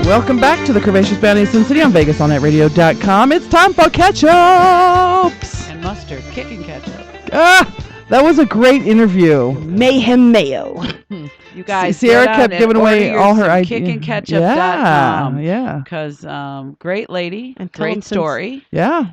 Welcome back to the Curvaceous Bounty of Sin City on VegasAllNightRadio.com. It's time for ketchups and mustard, kicking ketchup. That was a great interview. Mayhem Mayo. You guys, Sierra kept giving away all her ideas. Kickingketchup.com. Yeah. Because great lady, And great story. Yeah.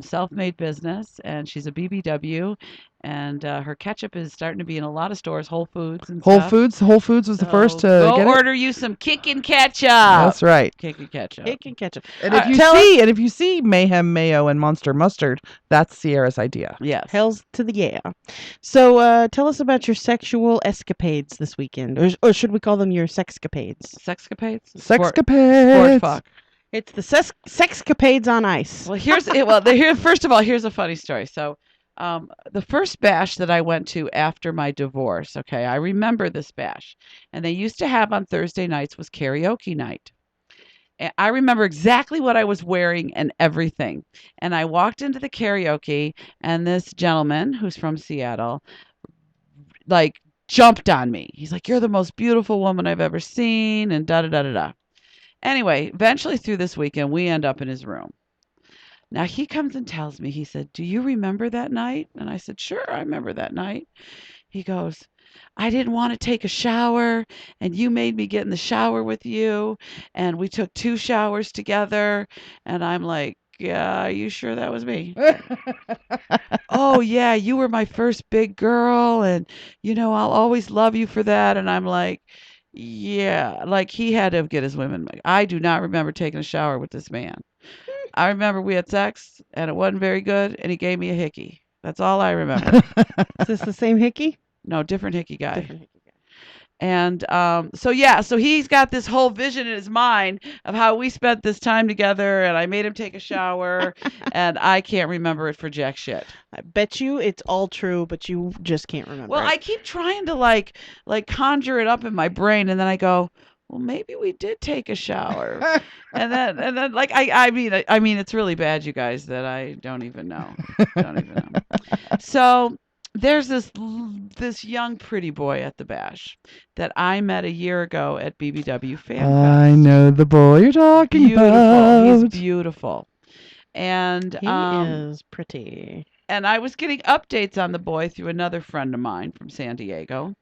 Self-made business, and she's a BBW. And her ketchup is starting to be in a lot of stores, Whole Foods and stuff. Whole Foods was the first to go get order you some kicking ketchup. That's right. Kicking ketchup. Kicking ketchup. And if you see Mayhem Mayo and Monster Mustard, that's Sierra's idea. Yes. Hells to the yeah. So tell us about your sexual escapades this weekend. Or should we call them your sexcapades? Sexcapades? Sexcapades. Sport fuck. It's the sexcapades on ice. Well, first of all, here's a funny story. So the first bash that I went to after my divorce, okay, I remember this bash. And they used to have on Thursday nights was karaoke night. And I remember exactly what I was wearing and everything. And I walked into the karaoke, and this gentleman who's from Seattle, like, jumped on me. He's like, "You're the most beautiful woman I've ever seen," and da-da-da-da-da. Anyway, eventually through this weekend, we end up in his room. Now, he comes and tells me, he said, "Do you remember that night?" And I said, "Sure, I remember that night." He goes, "I didn't want to take a shower, and you made me get in the shower with you, and we took 2 showers together." And I'm like, "Yeah, are you sure that was me?" "Oh, yeah, you were my first big girl, and, I'll always love you for that." And I'm like, yeah, like he had to get his women. I do not remember taking a shower with this man. I remember we had sex, and it wasn't very good, and he gave me a hickey. That's all I remember. Is this the same hickey? No, different hickey guy. Different hickey guy. And so he's got this whole vision in his mind of how we spent this time together, and I made him take a shower, and I can't remember it for jack shit. I bet you it's all true, but you just can't remember. Well, I keep trying to like conjure it up in my brain, and then I go, well, maybe we did take a shower. and then like I mean it's really bad, you guys, that I don't even know. So there's this young pretty boy at the bash that I met a year ago at BBW Fan Fest. I know the boy you're talking about. He's beautiful. And he is pretty. And I was getting updates on the boy through another friend of mine from San Diego.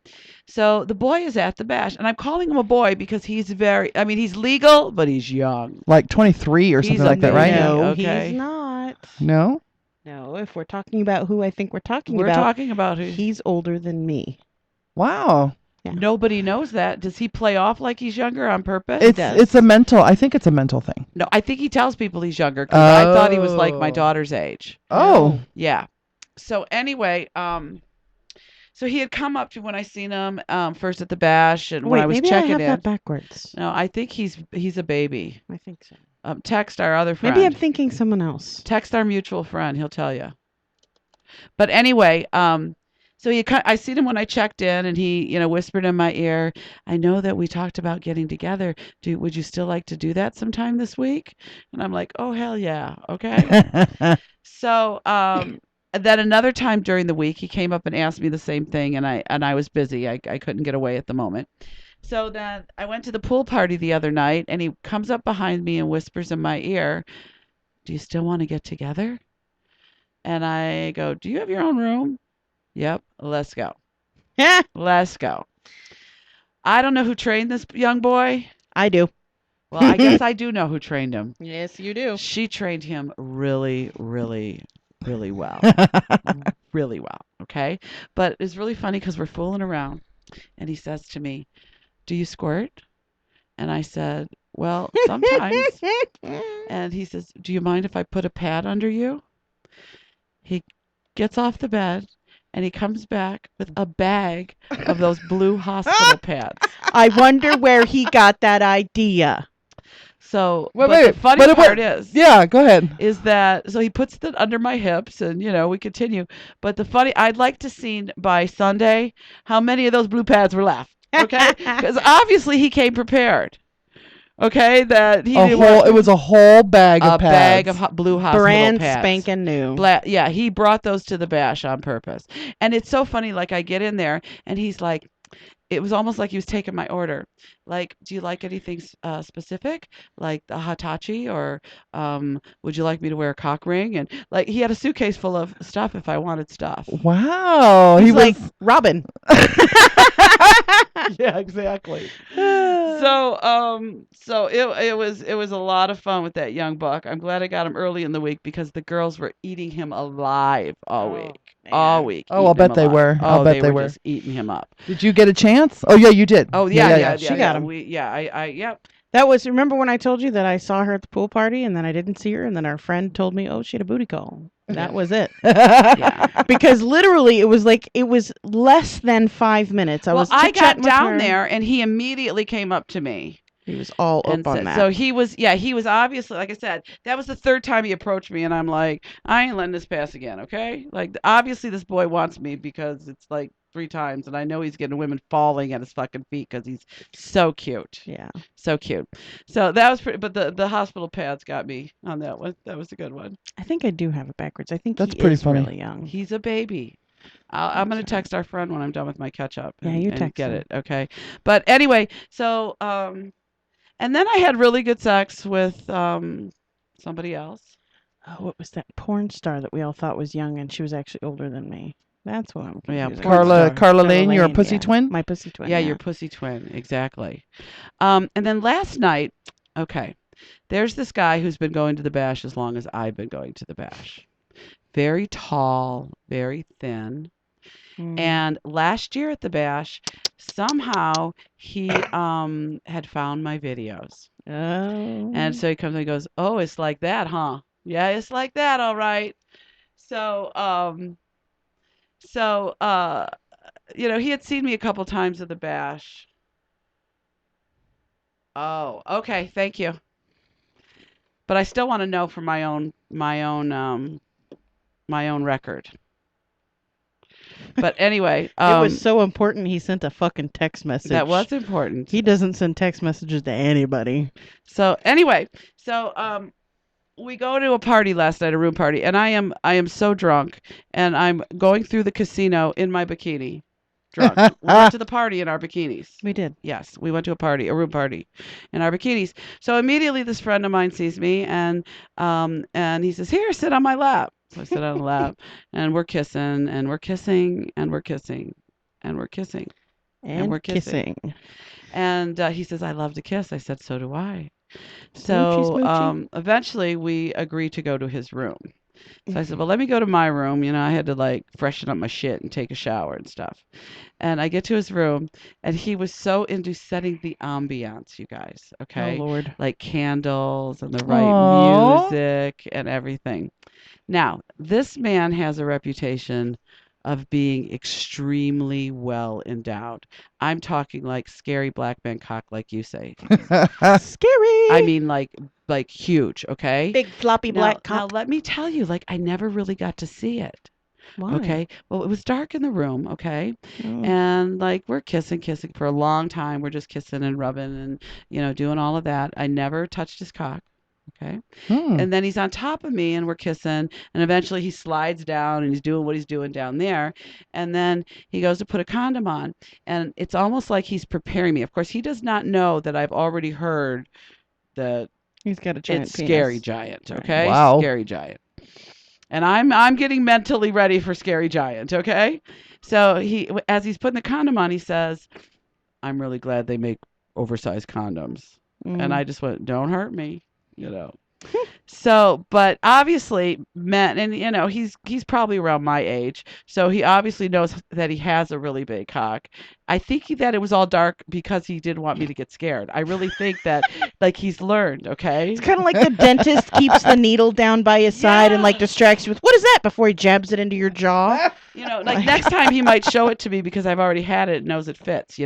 So the boy is at the bash, and I'm calling him a boy because he's he's legal, but he's young. Like 23 or something like that, right? No, okay. He's not. No? No, if we're talking about who I think we're talking about, who? He's older than me. Wow. Yeah. Nobody knows that. Does he play off like he's younger on purpose? I think it's a mental thing. No, I think he tells people he's younger because I thought he was like my daughter's age. Oh. Yeah. So anyway, so he had come up to when I seen him first at the bash, and when I was checking in. Maybe I have that backwards. No, I think he's a baby. I think so. Text our other friend. Maybe I'm thinking someone else. Text our mutual friend. He'll tell you. But anyway, so I seen him when I checked in, and he, whispered in my ear, "I know that we talked about getting together. Would you still like to do that sometime this week?" And I'm like, "Oh, hell yeah. Okay." So, then another time during the week, he came up and asked me the same thing, and I was busy. I couldn't get away at the moment. So then I went to the pool party the other night, and he comes up behind me and whispers in my ear, "Do you still want to get together?" And I go, "Do you have your own room?" "Yep, let's go." Let's go. I don't know who trained this young boy. I do. Well, I guess I do know who trained him. Yes, you do. She trained him really, really, really well. Really well, okay? But it's really funny because we're fooling around, and he says to me, "Do you squirt?" And I said, "Well, sometimes." And he says, "Do you mind if I put a pad under you?" He gets off the bed, and he comes back with a bag of those blue hospital pads. I wonder where he got that idea. So, the funny part is... Yeah, go ahead. Is that... So he puts it under my hips, and, we continue. But I'd like to see by Sunday how many of those blue pads were left. Okay? Because obviously he came prepared. Okay, that he it was a whole bag of pads. A bag of blue hospital brand pads. Spanking new. Yeah, he brought those to the bash on purpose. And it's so funny, like I get in there and he's like, it was almost like he was taking my order. Like, do you like anything specific, like the Hitachi, or would you like me to wear a cock ring? And like, he had a suitcase full of stuff if I wanted stuff. Wow. He's He like was. Robin. Yeah, exactly. So it was a lot of fun with that young buck. I'm glad I got him early in the week because the girls were eating him alive all week. All man. week. Oh, I'll eating him bet they alive. were. Oh, I'll bet they they were were. just eating him up. Did you get a chance? Oh, yeah, you did. Oh yeah. She got him. Yep. That was, remember when I told you that I saw her at the pool party and then I didn't see her and then our friend told me, oh, she had a booty call. That was it. Yeah. Because literally it was less than 5 minutes. Well, was I got chit-chatting with down her. there and he immediately came up to me. He was all And up on said, that. so he was obviously, like I said, that was the third time he approached me, and I'm like, I ain't letting this pass again, okay? Like, obviously this boy wants me because it's like 3 times, and I know he's getting women falling at his fucking feet because he's so cute. Yeah. So cute. So that was pretty, but the hospital pads got me on that one. That was a good one. I think I do have it backwards. I think That's he pretty is funny. really young. He's a baby. I'm going to text our friend when I'm done with my catch-up Yeah, and, you and text get him. it, okay? But anyway, so, and then I had really good sex with somebody else. Oh, what was that porn star that we all thought was young and she was actually older than me? That's what I'm Yeah, confusing. Carla Lane, your pussy yeah. twin? My pussy twin. Yeah, your pussy twin, exactly. And then last night, okay, there's this guy who's been going to the bash as long as I've been going to the bash. Very tall, very thin. And last year at the bash, somehow he had found my videos. Oh. And so he comes and he goes, "Oh, it's like that, huh? Yeah, it's like that, all right." So, he had seen me a couple times at the bash. Oh, okay, thank you. But I still want to know for my own record. But anyway, it was so important he sent a fucking text message. that was important. He doesn't send text messages to anybody. So anyway, we go to a party last night, a room party, and I am so drunk, and I'm going through the casino in my bikini, drunk. We went to the party in our bikinis. We did. Yes, we went to a room party, in our bikinis. So immediately, this friend of mine sees me, and he says, "Here, sit on my lap." So I sit on the lap, and we're kissing, and we're kissing, and we're kissing, and we're kissing, And we're kissing. And he says, "I love to kiss." I said, "So do I." So Smoochy. eventually we agreed to go to his room. So I said, "Well, let me go to my room." I had to like freshen up my shit and take a shower and stuff. And I get to his room, and he was so into setting the ambiance, you guys. Okay, Oh, Lord. like candles and the right Aw. music and everything. Now, this man has a reputation of being extremely well endowed. I'm talking like scary black man cock, like you say. Scary. I mean, like huge. Okay. Big floppy black Now, cock. let me tell you, like, I never really got to see it. Why? Okay. Well, it was dark in the room. Okay. Oh. And like, we're kissing for a long time. We're just kissing and rubbing and, doing all of that. I never touched his cock. Okay. And then he's on top of me and we're kissing. And eventually he slides down and he's doing what he's doing down there. And then he goes to put a condom on. And it's almost like he's preparing me. Of course, he does not know that I've already heard that He's got a giant it's penis. Scary Giant. Right. Okay. Wow. Scary Giant. And I'm getting mentally ready for Scary Giant. Okay. So as he's putting the condom on, he says, "I'm really glad they make oversized condoms." And I just went, "Don't hurt me." So, but obviously men, and he's probably around my age, so he obviously knows that he has a really big cock. I think that it was all dark because he didn't want me to get scared. I really think that like he's learned, okay? It's kind of like the dentist keeps the needle down by his side and like distracts you with, "What is that?" before he jabs it into your jaw. Like next time he might show it to me because I've already had it and knows it fits,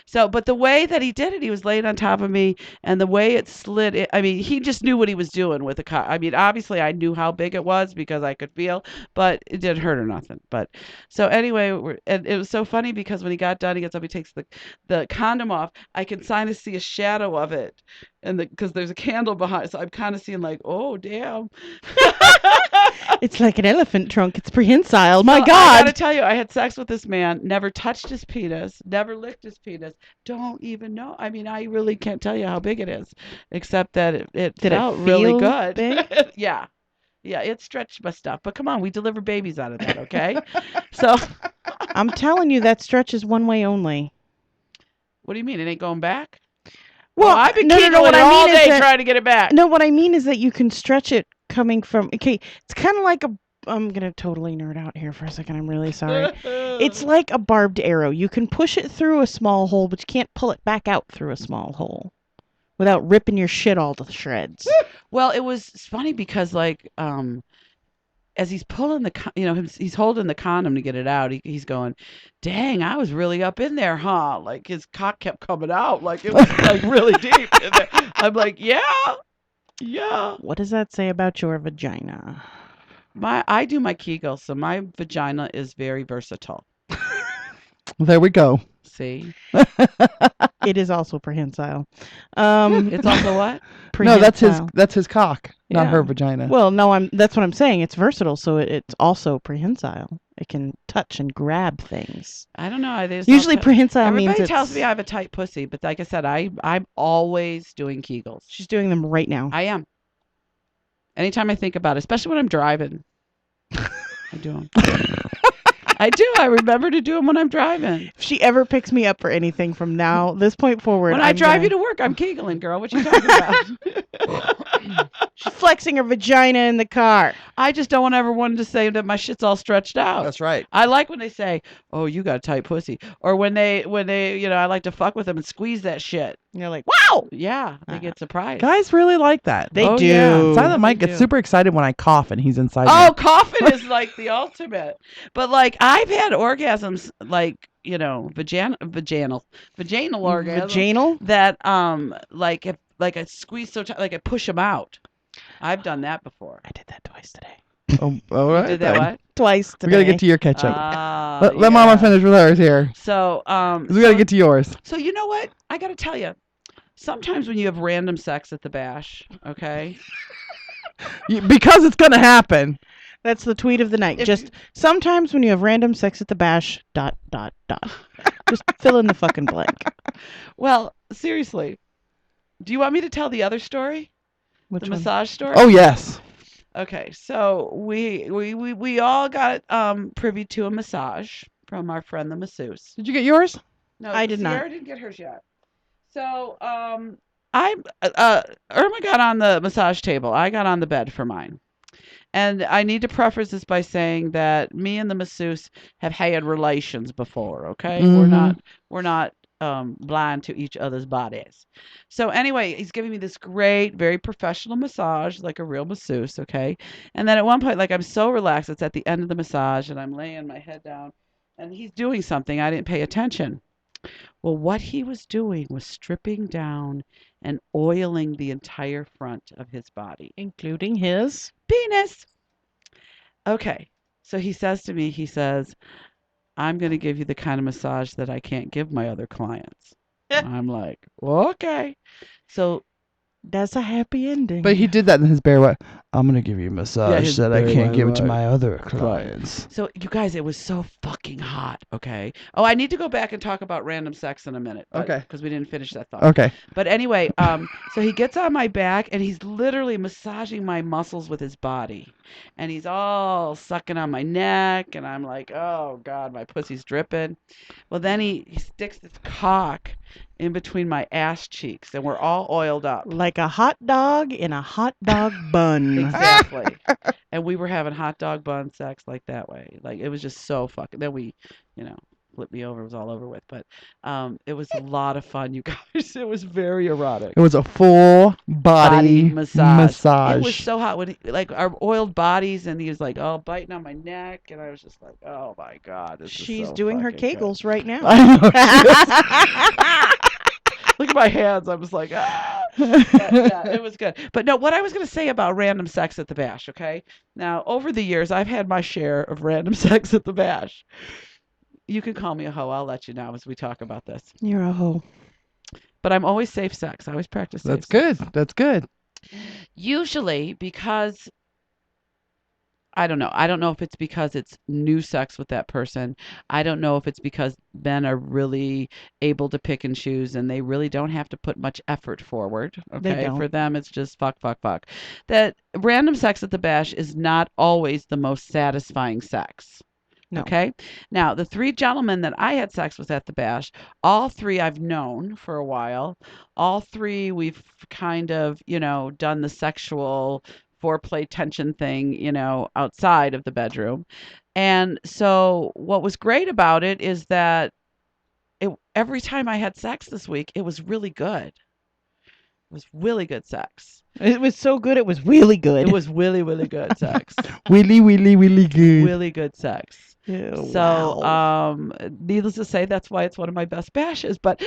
So, but the way that he did it, he was laying on top of me, and the way it slid, I mean, he just knew what he was doing with the cock. I mean, obviously I knew how big it was because I could feel, but it didn't hurt or nothing. But so anyway, and it was so funny because when he got done, done, he gets up, he takes the condom off. I can kind of see a shadow of it, and because there's a candle behind, so I'm kind of seeing like, oh damn. It's like an elephant trunk. It's prehensile. My So I God. gotta tell you, I had sex with this man, never touched his penis, never licked his penis, don't even know. I mean, I really can't tell you how big it is, except that it Did it felt really feel good. big? Yeah. Yeah, it stretched my stuff. But come on, we deliver babies out of that, okay? So, I'm telling you, that stretches one way only. what do you mean? It ain't going back? Well, I've been no, keeping what it I all mean is day that, trying to get it back. no, what I mean is that you can stretch it coming from, okay, it's kind of like I'm going to totally nerd out here for a second. I'm really sorry. It's like a barbed arrow. You can push it through a small hole, but you can't pull it back out through a small hole without ripping your shit all to shreds. Well, it's funny because like as he's pulling he's holding the condom to get it out. He's going, "Dang, I was really up in there, huh?" Like his cock kept coming out, like it was like really deep. And I'm like, yeah. What does that say about your vagina? I do my Kegel, so my vagina is very versatile. There we go. See, It is also prehensile. it's also what? No, that's Prehensile. his cock, not Yeah. her vagina. Well, no, that's what I'm saying. It's versatile, so it's also prehensile. It can touch and grab things. I don't know. Usually prehensile means everybody it's... tells me I have a tight pussy, but like I said, I'm always doing Kegels. She's doing them right now. I am. Anytime I think about it, especially when I'm driving, I do them. I do. I remember to do them when I'm driving. If she ever picks me up for anything from this point forward, When I drive you to work, I'm Kegling, girl. What you talking about? She's flexing her vagina in the car. I just don't want everyone to say that my shit's all stretched out. That's right. I like when they say, "Oh, you got a tight pussy," or when they, I like to fuck with them and squeeze that shit. And you're like, wow! Yeah, they get surprised. Guys really like that. They Oh, do. yeah. Silent Mike They gets do. super excited when I cough and he's inside Oh, me. coughing is like the ultimate. But like I've had orgasms like, vaginal orgasms Vaginal? that like if like I squeeze so tight, like I push them out. I've done that before. I did that twice today. Oh, all right. Did that then. what? Twice We today. gotta get to your ketchup. Let Yeah. Mama finish with hers here. So We gotta get to yours. So you know what? I gotta tell you. Sometimes when you have random sex at the bash, okay? Because it's gonna happen. That's the tweet of the night. If- Just sometimes when you have random sex at the bash, ... Just fill in the fucking blank. Well, seriously. Do you want me to tell the other story? Which The one? massage story? Oh yes. Okay, so we all got privy to a massage from our friend the masseuse. Did you get yours? No, I did not. Sierra didn't get hers yet. So Irma got on the massage table. I got on the bed for mine. And I need to preface this by saying that me and the masseuse have had relations before, okay? Mhm. We're not blind to each other's bodies. So anyway, he's giving me this great, very professional massage, like a real masseuse, okay? And then at one point, like I'm so relaxed, it's at the end of the massage, and I'm laying my head down, and he's doing something. I didn't pay attention. Well, what he was doing was stripping down and oiling the entire front of his body. Including his. Penis. Okay. So he says to me, I'm going to give you the kind of massage that I can't give my other clients. I'm like, well, okay. So That's a happy ending. But he did that in his bare way. I'm gonna give you a Yeah, massage his that I bare can't way give it to way. my other clients. So you guys, it was so fucking hot, okay? Oh, I need to go back and talk about random sex in a minute. Okay. Because we didn't finish that thought. Okay. But anyway, so he gets on my back and he's literally massaging my muscles with his body. And he's all sucking on my neck and I'm like, oh God, my pussy's dripping. Well, then he sticks this cock in between my ass cheeks and we're all oiled up. like a hot dog in a hot dog bun. Exactly. And we were having hot dog bun sex like that way. Like it was just so fucking. Then we, flipped me over. It was all over with. But it was a lot of fun, you guys. It was very erotic. It was a full body massage. It was so hot when like our oiled bodies, and he was like, oh, biting on my neck, and I was just like, oh my God, this is She's so doing her fucking good. kegels right now. I know. Look at my hands. I was like, ah. Yeah, it was good. But no, what I was going to say about random sex at the bash, okay? Now, over the years, I've had my share of random sex at the bash. You can call me a hoe. I'll let you know as we talk about this. You're a hoe. But I'm always safe sex. I always practice safe That's sex. good. That's good. Usually because I don't know. I don't know if it's because it's new sex with that person. I don't know if it's because men are really able to pick and choose and they really don't have to put much effort forward. They Okay. don't. For them, it's just fuck, fuck, fuck. That random sex at the bash is not always the most satisfying sex. No. Okay. Now, the 3 gentlemen that I had sex with at the bash, all 3 I've known for a while. All 3 we've kind of, done the sexual foreplay tension thing, outside of the bedroom. And so what was great about it is that every time I had sex this week, it was really good. It was really good sex. It was so good. It was really good. It was really, really good sex. Willy, willy, willy good. Really good sex. Ew, So, wow. needless to say, that's why it's one of my best bashes. But,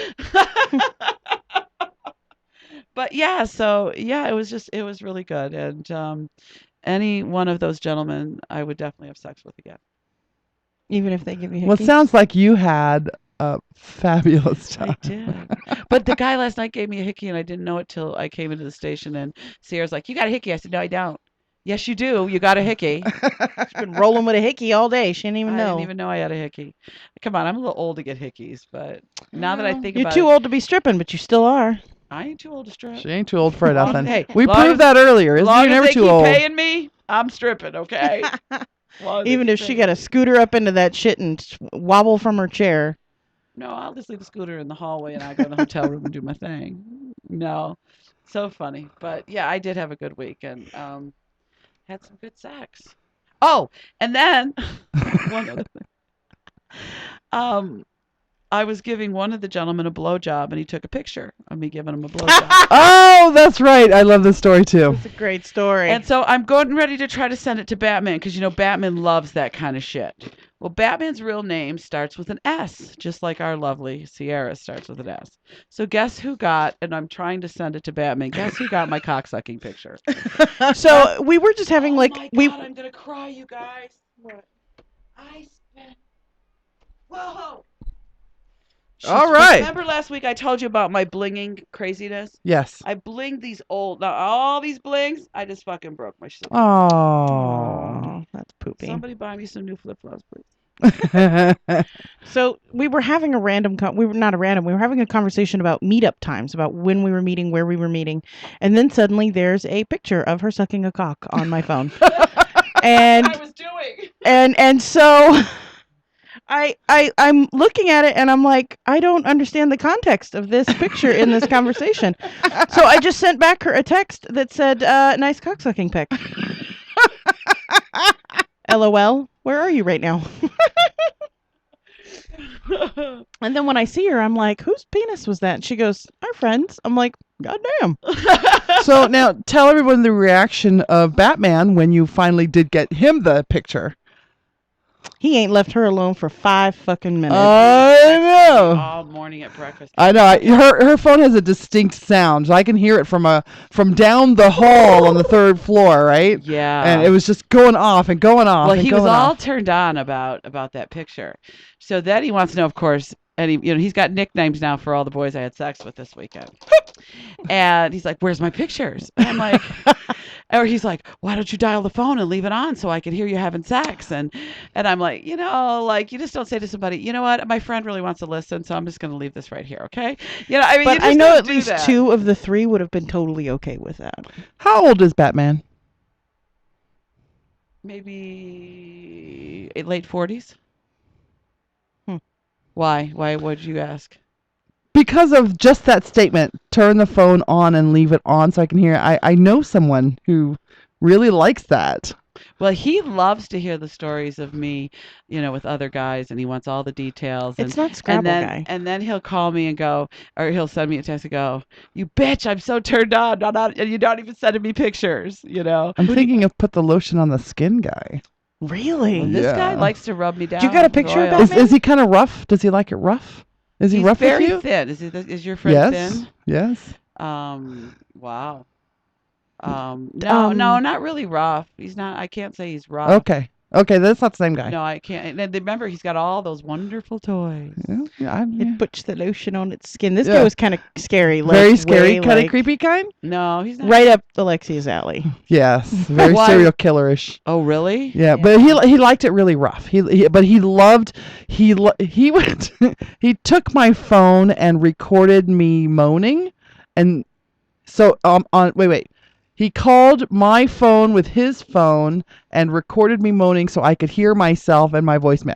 but yeah, so yeah, it was really good. And any one of those gentlemen, I would definitely have sex with again. Even if they give you Well, it hickeys? sounds like you had a fabulous time. I did. But the guy last night gave me a hickey, and I didn't know it till I came into the station. And Sierra's like, "You got a hickey?" I said, "No, I don't." "Yes, you do. You got a hickey." She's been rolling with a hickey all day. She didn't even I know. didn't even know I had a hickey. Come on, I'm a little old to get hickeys, but now that I think You're about too it, old to be stripping, but you still are. I ain't too old to strip. She ain't too old for Long- nothing. hey, We long proved as- that earlier. As Isn't long you're as never they too keep old. paying me, I'm stripping, okay? Long as they Even keep if she paying got me. to scooter up into that shit and wobble from her chair. No, I'll just leave the scooter in the hallway and I go to the hotel room and do my thing. No, so funny. But yeah, I did have a good week and had some good sex. Oh, and then one other thing. I was giving one of the gentlemen a blowjob and he took a picture of me giving him a blowjob. Oh, that's right. I love this story too. That's a great story. And so I'm going ready to try to send it to Batman because, Batman loves that kind of shit. Well, Batman's real name starts with an S, just like our lovely Sierra starts with an S. So guess who got, and I'm trying to send it to Batman, guess who got my cocksucking picture? So we were just having my God, I'm going to cry, you guys. What? I spent... Whoa! All right. Remember last week I told you about my blinging craziness? Yes. I blinged these now all these blings, I just fucking broke my shit. Oh. Aw, that's poopy. Somebody buy me some new flip-flops, please. So we were having a random we were having a conversation about meetup times, about when we were meeting, where we were meeting, and then suddenly there's a picture of her sucking a cock on my phone. And I was doing. and so I'm looking at it and I'm like, I don't understand the context of this picture in this conversation. So I just sent back her a text that said, nice cocksucking pic. LOL, where are you right now? And then when I see her, I'm like, whose penis was that? And she goes, our friends. I'm like, goddamn. So now tell everyone the reaction of Batman when you finally did get him the picture. He ain't left her alone for 5 fucking minutes. I know. All morning at breakfast. I know. Her phone has a distinct sound. I can hear it from down the hall on the 3rd floor, right? Yeah. And it was just going off and going off. Well, and he going was all off. turned on about that picture. So then he wants to know, of course, and he's got nicknames now for all the boys I had sex with this weekend. And he's like, "Where's my pictures?" And I'm like, or he's like, "Why don't you dial the phone and leave it on so I can hear you having sex?" And I'm like, you just don't say to somebody, you know what, my friend really wants to listen, so I'm just going to leave this right here, okay? I mean, but you just I know don't at do least that. 2 of the 3 would have been totally okay with that. How old is Batman? Maybe late 40s. Hmm. Why? Why would you ask? Because of just that statement, turn the phone on and leave it on so I can hear it. I know someone who really likes that. Well, he loves to hear the stories of me, with other guys, and he wants all the details. It's not Scrabble guy. And then he'll call me and go, or he'll send me a text and go, "You bitch, I'm so turned on, and you're not even sending me pictures, I'm thinking of put the lotion on the skin guy. Really? Well, this guy Yeah. likes to rub me down. You got a picture of royal. Batman? Is he kind of rough? Does he like it rough? Is he He's rough very with you? thin. Is your friend Yes. thin? Yes. Wow. No, not really rough. He's not. I can't say he's rough. Okay. Okay, that's not the same guy. No, I can't. And then remember, he's got all those wonderful toys. Yeah, It puts the lotion on its skin. This Yeah. guy was kind of scary. very like, scary, way, kind of like, creepy kind. No, he's not. Right up Alexia's alley. Yes, very Why? serial killerish. Oh, really? Yeah, but he liked it really rough. But he loved he went he took my phone and recorded me moaning, and so on wait. He called my phone with his phone and recorded me moaning so I could hear myself and my voicemail.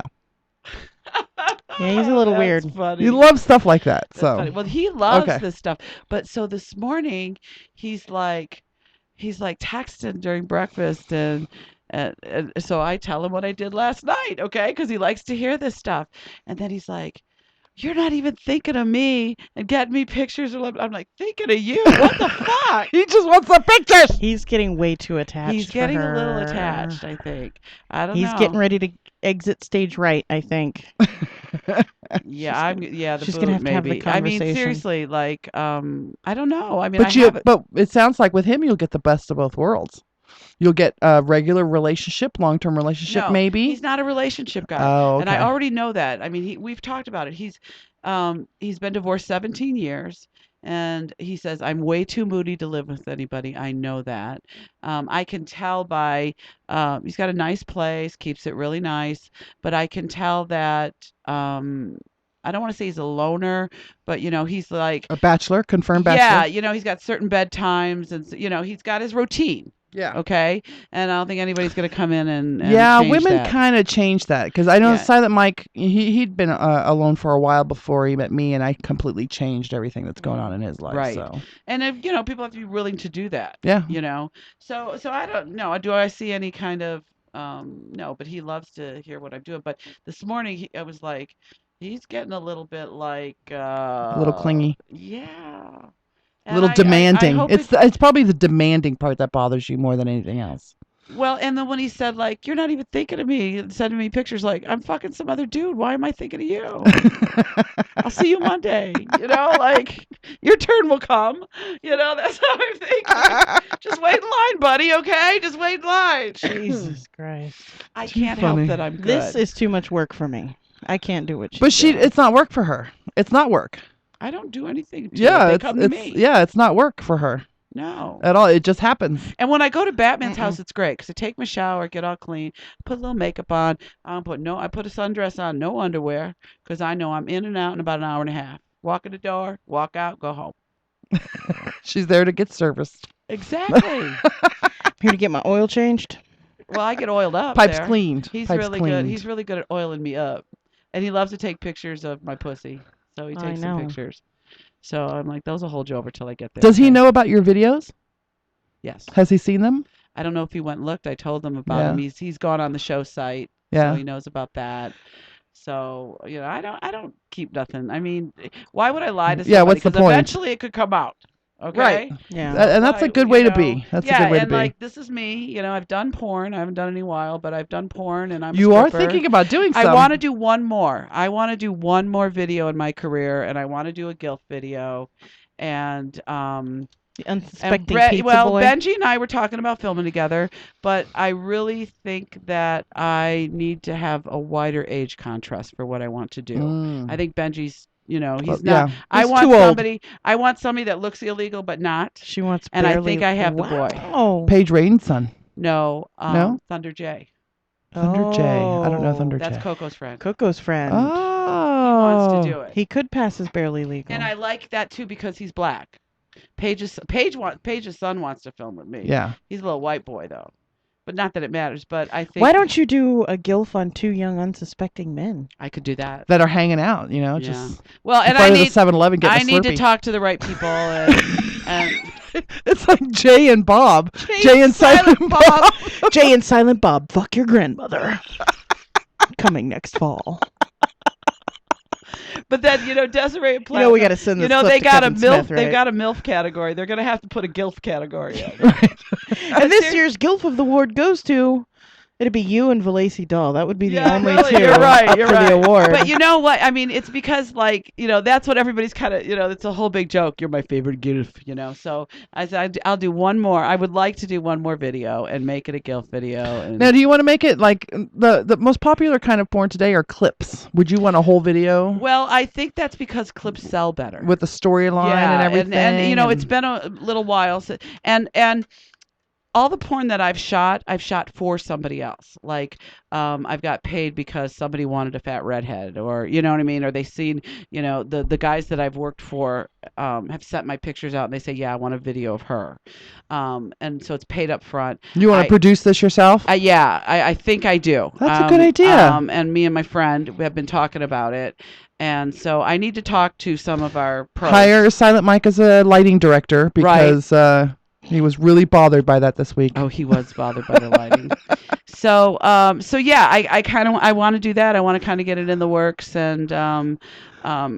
Yeah, he's a little That's weird. Funny. He loves stuff like that. That's So funny. Well, he loves Okay. this stuff. But so this morning, he's like texting during breakfast, and so I tell him what I did last night, okay? Because he likes to hear this stuff, and then he's like, "You're not even thinking of me and getting me pictures." I'm like, "Thinking of you? What the fuck?" he just wants the pictures. He's getting way too attached. He's for getting a little her. attached, I think. I don't know. He's getting ready to exit stage right, I think. Yeah, the she's boot, gonna have to have the maybe. I mean, conversation. seriously, like, I don't know. I mean, But it sounds like with him you'll get the best of both worlds. You'll get a regular relationship, long-term relationship, No, maybe. he's not a relationship guy. Oh, okay. And I already know that. I mean, we've talked about it. He's been divorced 17 years, and he says, "I'm way too moody to live with anybody." I know that. I can tell by he's got a nice place, keeps it really nice, but I can tell that I don't want to say he's a loner, but he's like A bachelor, confirmed yeah, bachelor. he's got certain bedtimes, and he's got his routine. Yeah. Okay, and I don't think anybody's going to come in and Yeah, change women that. kind of changed that because I know Yeah. Silent Mike. He'd been alone for a while before he met me, and I completely changed everything that's going on in his life. Right. So And if people have to be willing to do that. yeah. So I don't know. Do I see any kind of no? But he loves to hear what I'm doing. But this morning I was like, he's getting a little bit like A little clingy, yeah. a little I demanding. hope It's probably the demanding part that bothers you more than anything else. well, and then when he said like, "You're not even thinking of me," and sending me pictures like, "I'm fucking some other dude. Why am I thinking of you? I'll see you Monday." Like your turn will come. That's how I'm thinking. Just wait in line, buddy. Okay, just wait in line. Jesus Christ. I Too can't funny. help that I'm good. This is too much work for me. I can't do what she's But doing. it's not work for her. It's not work. I don't do anything. To Yeah, it. They it's come to me. it's not work for her No. at all. It just happens. And when I go to Batman's house, it's great because I take my shower, get all clean, put a little makeup on. I put a sundress on, no underwear, because I know I'm in and out in about an hour and a half. Walk in the door, walk out, go home. She's there to get serviced. Exactly. Here to get my oil changed. Well, I get oiled up. Pipes there. cleaned. He's Pipes really cleaned. good. He's really good at oiling me up, and he loves to take pictures of my pussy. So he I takes some know. pictures. So I'm like, those will hold you over till I get there. Does he okay? know about your videos? Yes. Has he seen them? I don't know if he went and looked. I told him about Yeah. him. He's gone on the show site. Yeah. So he knows about that. So I don't keep nothing. I mean, why would I lie to somebody? Yeah, what's the 'Cause point? eventually it could come out. Okay. Right. Yeah. And that's a good way to be. That's a good way to and be. like this is me. I've done porn. I haven't done it in a while, but I've done porn, and I'm. You a are stripper. thinking about doing some. I want to do one more. I want to do one more video in my career, and I want to do a GILF video, and The unsuspecting pizza boy. Benji and I were talking about filming together, but I really think that I need to have a wider age contrast for what I want to do. Mm. I think Benji's, he's Well, not. yeah. I He's want too old. somebody. I want somebody that looks illegal but not. She wants And I barely- think I have the boy. Wow. Paige Rain's son. No. No? Thunder J. Thunder J. I don't know Thunder That's J. Coco's friend. Coco's friend. Oh. Wants to do it. He could pass as barely legal. And I like that too because he's black. Paige's son wants to film with me. Yeah. He's a little white boy though, but not that it matters. But I think Why don't you do a GILF on two young unsuspecting men? I could do that? That are hanging out, Yeah. just Well, in and front of the 7-Eleven getting I a need to Slurpee. talk to the right people and It's like Jay and Bob. Jay and Silent Bob. Jay and Silent Bob, fuck your grandmother. Coming next fall. but then Desiree and You know we got Platinum, to send this clip they to got Kevin a MILF. Smith, right? They've got a MILF category. They're gonna have to put a GILF category in. And this year's GILF of the Ward goes to It'd be you and Valacy Doll. That would be the Yeah, only really, 2 you're right, up you're for the right. award. But you know what? I mean, it's because like that's what everybody's kind of it's a whole big joke. You're my favorite GIF, So I said I'll do one more. I would like to do one more video and make it a GIF video. And Now, do you want to make it like the most popular kind of porn today are clips? Would you want a whole video well, I think that's because clips sell better. with the storyline and everything? and it's been a little while, and all the porn that I've shot for somebody else. Like, I've got paid because somebody wanted a fat redhead, or you know what I mean, or they seen, the guys that I've worked for have sent my pictures out and they say, yeah, I want a video of her, and so it's paid up front. You want to produce this yourself? Yeah, I think I do. That's a good idea. And me and my friend have been talking about it, and so I need to talk to some of our pros. Hire Silent Mike as a lighting director because he was really bothered by that this week. Oh, he was bothered by the lighting. So yeah, I want to do that. I want to kind of get it in the works, and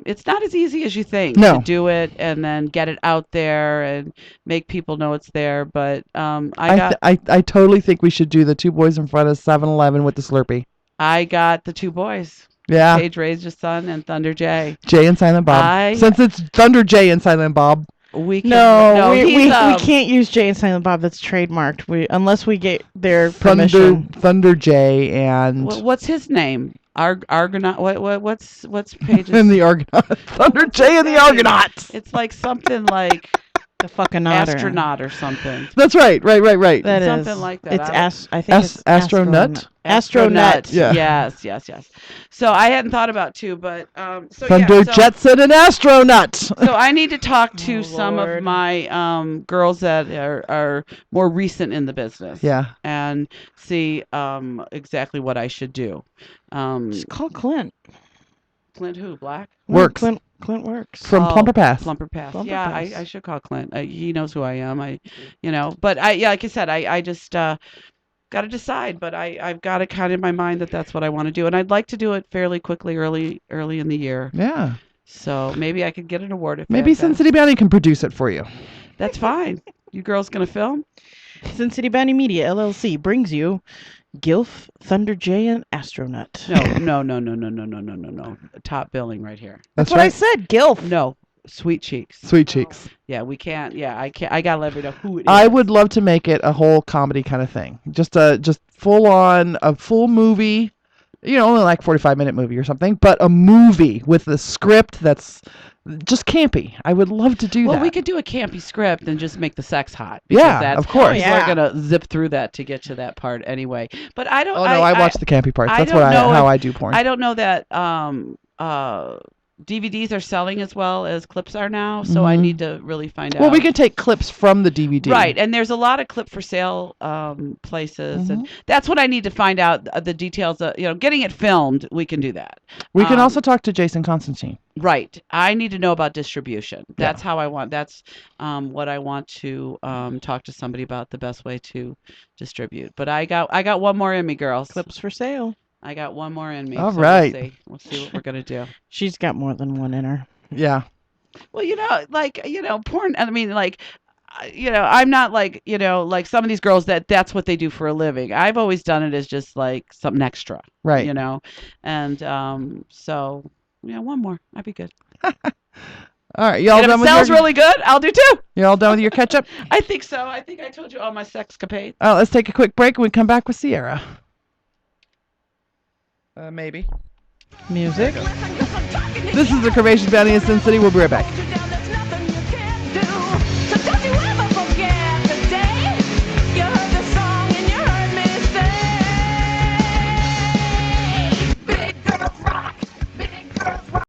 it's not as easy as you think to do it and then get it out there and make people know it's there. But I totally think we should do the 2 boys in front of 7-Eleven with the Slurpee. I got the 2 boys. Yeah. Paige Rage's son and Thunder J. Jay and Silent Bob. Since it's Thunder J and Silent Bob. We can't use Jay and Silent Bob. That's trademarked. Unless we get their permission. Thunder J and what's his name? Argonaut. What's Paige's? And the Argonaut. Thunder J and the Argonauts. It's like something like the fucking astronaut or something. That's right. That is something like that. I think it's Astronut. Astronut. Yeah. Yes. So I hadn't thought about 2, but Thunder Jetson and Astronaut. So I need to talk to some of my girls that are more recent in the business. Yeah. And see exactly what I should do. Just call Clint. Clint who? Black? Works. Clint Works. From Plumper Pass. Plumper Pass. Yeah, I should call Clint. He knows who I am. But like I said, I just got to decide. But I've got it kind of in my mind that's what I want to do, and I'd like to do it fairly quickly, early in the year. Yeah. So maybe I could get an award. Maybe SinCityBounty can produce it for you. That's fine. You girls gonna film? SinCityBounty Media LLC brings you Gilf, Thunder J, and Astronaut. No. Top billing right here. That's what I said. Gilf. No, Sweet Cheeks. Sweet Cheeks. Yeah, we can't. Yeah, I can't. I gotta let everybody know who it is. I would love to make it a whole comedy kind of thing. Just full on a full movie. Only like 45-minute movie or something, but a movie with a script that's just campy. I would love to do that. Well, we could do a campy script and just make the sex hot. Yeah, of course. We're gonna zip through that to get to that part anyway. But I don't. Oh no, I watch the campy parts. That's how I do porn. I don't know that DVDs are selling as well as clips are now, so I need to really find out. Well, we can take clips from the DVD. Right, and there's a lot of clip for sale places, and that's what I need to find out, the details of, getting it filmed. We can do that. We can also talk to Jason Constantine. Right. I need to know about distribution. That's how I want. That's what I want to talk to somebody about, the best way to distribute. But I got one more in me, girls. Clips for sale. I got one more in me. All right. We'll see what we're gonna do. She's got more than one in her. Yeah. Well, porn. I mean, I'm not like some of these girls that's what they do for a living. I've always done it as just like something extra. Right. And so one more. I'd be good. All right, y'all done with your... If it sounds really good, I'll do 2. You all done with your ketchup? I think so. I think I told you all my sexcapades. Let's take a quick break and we come back with Sierra. Maybe. Music. This is the Curvaceous Bounty in Sin City. We'll be right back.